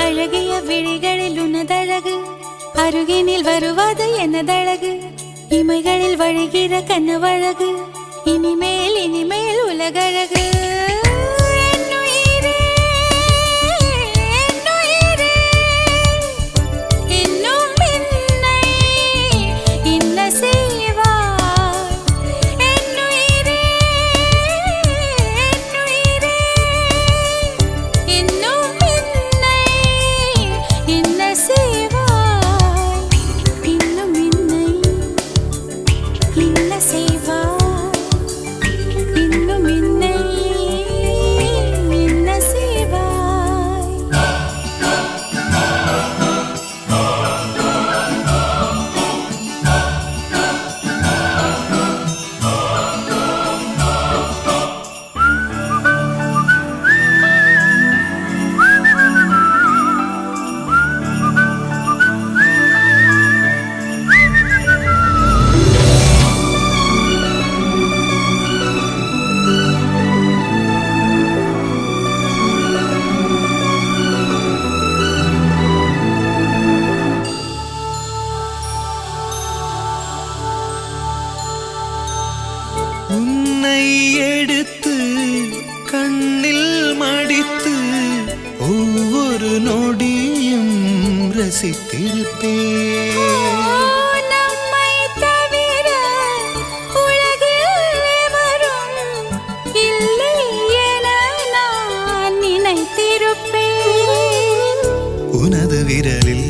அழகிய விழிகளில் உனதழகு அருகினில் வருவது எனதழகு இமைகளில் வழிகிற கனவழகு இனிமேல் இனிமேல் உலகழகு உன்னை எடுத்து கண்ணில் மடித்து ஒவ்வொரு நொடியும் ரசித்திருப்பேன். உனது விரலில்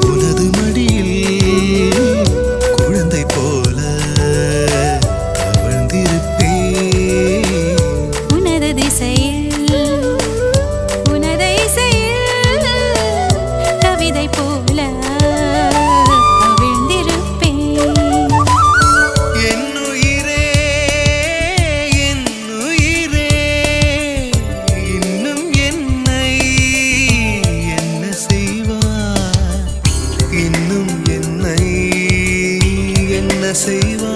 உனது மடியில் குழந்தை போல தவழ்ந்திருப்பேன். உனது திசையில் உனது இசையில் கவிதை போல தவிழ்ந்திருப்பேன். என்னுயிரே என்னுயிரே இன்னும் என்னை என்ன செய்வாய்? இன்னும் என்னை என்ன செய்வாய்?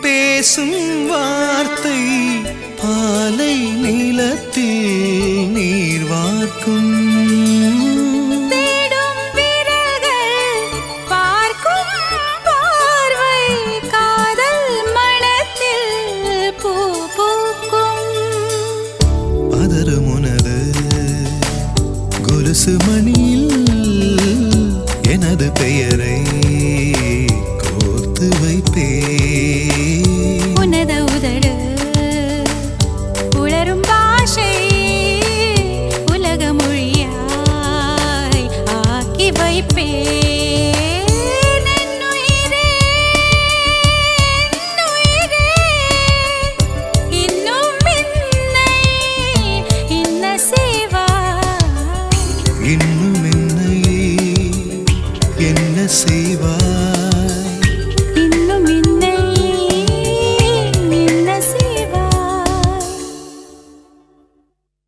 பேசும் வார்த்தை பாலை நிலத்தில் நீர் வார்க்கும். தேடும் விரல்கள் பார்க்கும் பார்வை காதல் மனத்தில் பூ பூக்கும். பதறும் உனது கொலுசு மணியில் எனது பெயரை